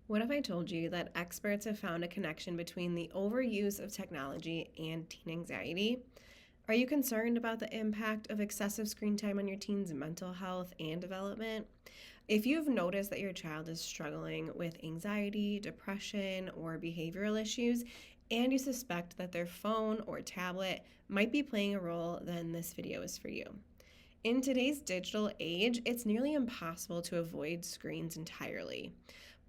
What if I told you that experts have found a connection between the overuse of technology and teen anxiety? Are you concerned about the impact of excessive screen time on your teen's mental health and development? If you've noticed that your child is struggling with anxiety, depression, or behavioral issues, and you suspect that their phone or tablet might be playing a role, then this video is for you. In today's digital age, it's nearly impossible to avoid screens entirely.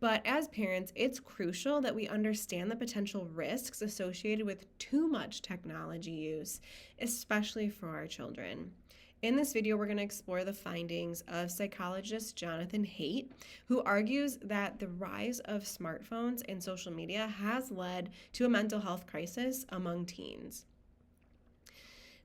But as parents, it's crucial that we understand the potential risks associated with too much technology use, especially for our children. In this video, we're going to explore the findings of psychologist Jonathan Haidt, who argues that the rise of smartphones and social media has led to a mental health crisis among teens.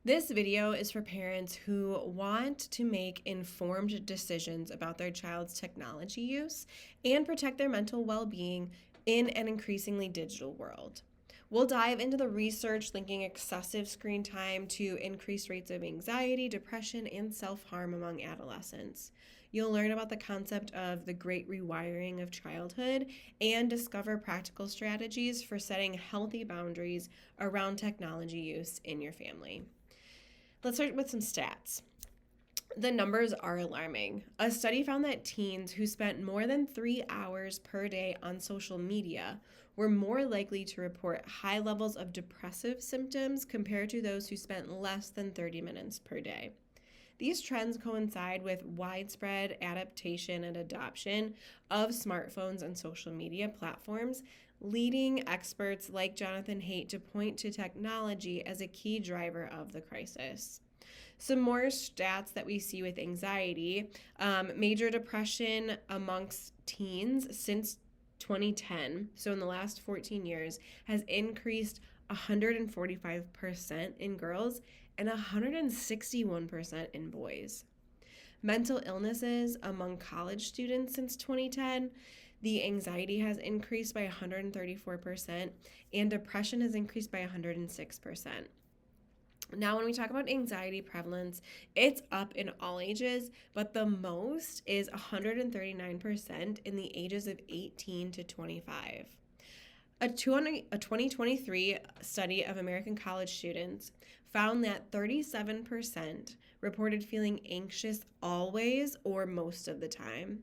This video is for parents who want to make informed decisions about their child's technology use and protect their mental well-being in an increasingly digital world. We'll dive into the research linking excessive screen time to increased rates of anxiety, depression, and self-harm among adolescents. You'll learn about the concept of the great rewiring of childhood and discover practical strategies for setting healthy boundaries around technology use in your family. Let's start with some stats. The numbers are alarming. A study found that teens who spent more than 3 hours per day on social media were more likely to report high levels of depressive symptoms compared to those who spent less than 30 minutes per day. These trends coincide with widespread adaptation and adoption of smartphones and social media platforms, leading experts like Jonathan Haidt to point to technology as a key driver of the crisis. Some more stats that we see with anxiety: major depression amongst teens since 2010, so in the last 14 years, has increased 145% in girls and 161% in boys. Mental illnesses among college students since 2010, the anxiety has increased by 134% and depression has increased by 106%. Now, when we talk about anxiety prevalence, it's up in all ages, but the most is 139% in the ages of 18 to 25. A 2023 study of American college students found that 37% reported feeling anxious always or most of the time.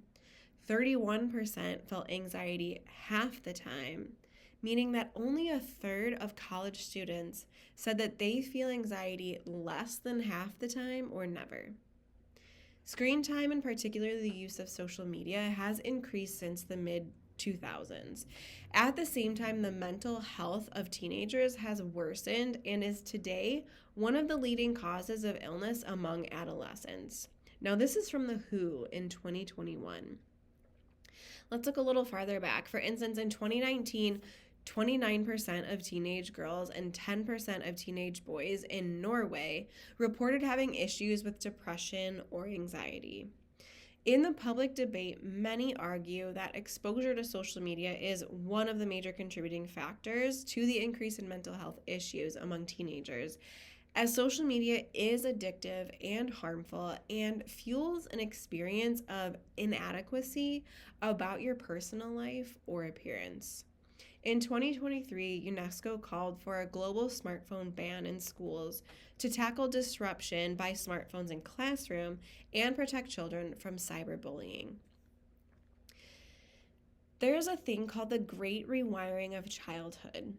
31% felt anxiety half the time, meaning that only a third of college students said that they feel anxiety less than half the time or never. Screen time, and particularly the use of social media, has increased since the mid-2000s. At the same time, the mental health of teenagers has worsened and is today one of the leading causes of illness among adolescents. Now, this is from the WHO in 2021. Let's look a little farther back. For instance, in 2019, 29% of teenage girls and 10% of teenage boys in Norway reported having issues with depression or anxiety. In the public debate, many argue that exposure to social media is one of the major contributing factors to the increase in mental health issues among teenagers, as social media is addictive and harmful and fuels an experience of inadequacy about your personal life or appearance. In 2023, UNESCO called for a global smartphone ban in schools to tackle disruption by smartphones in classroom and protect children from cyberbullying. There's a thing called the great rewiring of childhood.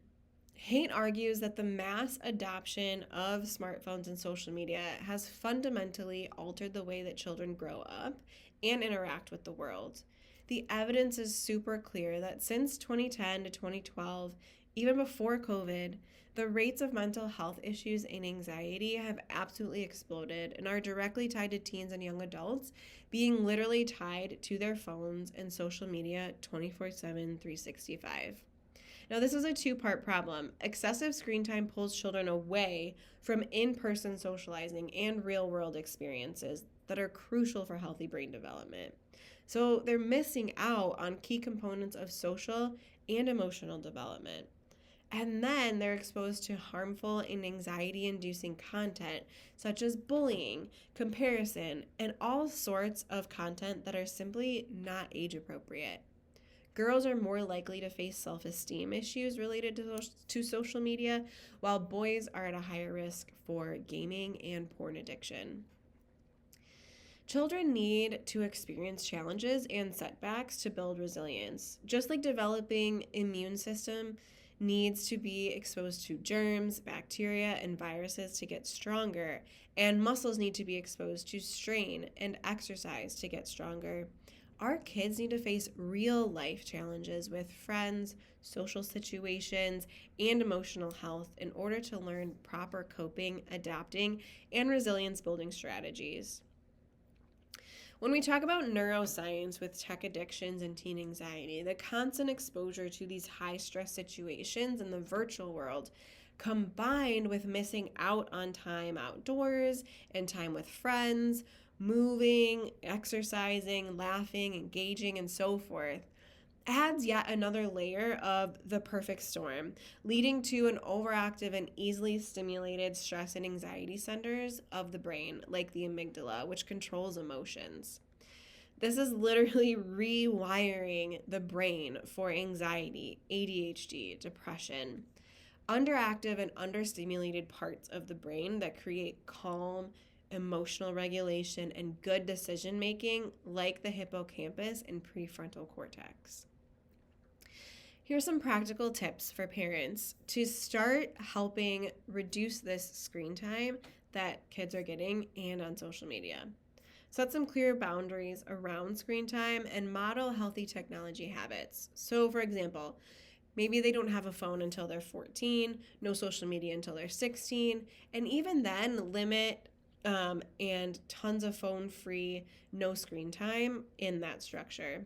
Haidt argues that the mass adoption of smartphones and social media has fundamentally altered the way that children grow up and interact with the world. The evidence is super clear that since 2010 to 2012, even before COVID, the rates of mental health issues and anxiety have absolutely exploded and are directly tied to teens and young adults being literally tied to their phones and social media 24/7, 365. Now, this is a two-part problem. Excessive screen time pulls children away from in-person socializing and real-world experiences that are crucial for healthy brain development. So they're missing out on key components of social and emotional development. And then they're exposed to harmful and anxiety-inducing content such as bullying, comparison, and all sorts of content that are simply not age-appropriate. Girls are more likely to face self-esteem issues related to social media, while boys are at a higher risk for gaming and porn addiction. Children need to experience challenges and setbacks to build resilience. Just like developing immune system needs to be exposed to germs, bacteria, and viruses to get stronger, and muscles need to be exposed to strain and exercise to get stronger. Our kids need to face real life challenges with friends, social situations, and emotional health in order to learn proper coping, adapting, and resilience building strategies. When we talk about neuroscience with tech addictions and teen anxiety, the constant exposure to these high stress situations in the virtual world, combined with missing out on time outdoors and time with friends, moving, exercising, laughing, engaging, and so forth, adds yet another layer of the perfect storm, leading to an overactive and easily stimulated stress and anxiety centers of the brain, like the amygdala, which controls emotions. This is literally rewiring the brain for anxiety, ADHD, depression. Underactive and understimulated parts of the brain that create calm, emotional regulation, and good decision making, like the hippocampus and prefrontal cortex. Here's some practical tips for parents to start helping reduce this screen time that kids are getting and on social media. Set some clear boundaries around screen time and model healthy technology habits. So, for example, maybe they don't have a phone until they're 14, no social media until they're 16, and even then, limit and tons of phone-free, no screen time in that structure.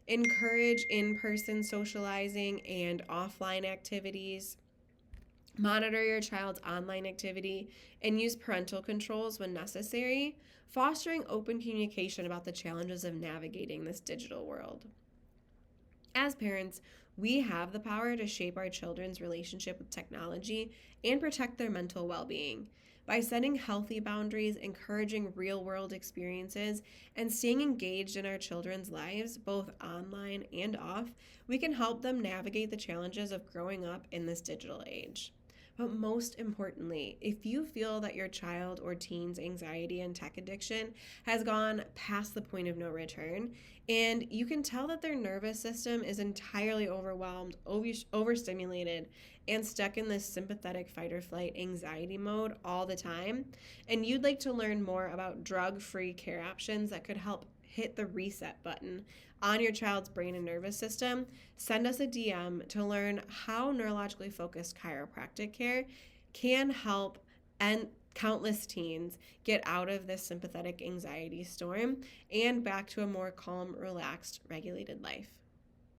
Encourage in-person socializing and offline activities. Monitor your child's online activity and use parental controls when necessary, fostering open communication about the challenges of navigating this digital world. As parents, we have the power to shape our children's relationship with technology and protect their mental well-being. By setting healthy boundaries, encouraging real-world experiences, and staying engaged in our children's lives, both online and off, we can help them navigate the challenges of growing up in this digital age. But most importantly, if you feel that your child or teen's anxiety and tech addiction has gone past the point of no return, and you can tell that their nervous system is entirely overwhelmed, overstimulated, and stuck in this sympathetic fight or flight anxiety mode all the time, and you'd like to learn more about drug-free care options that could help hit the reset button on your child's brain and nervous system, send us a DM to learn how neurologically focused chiropractic care can help and countless teens get out of this sympathetic anxiety storm and back to a more calm, relaxed, regulated life.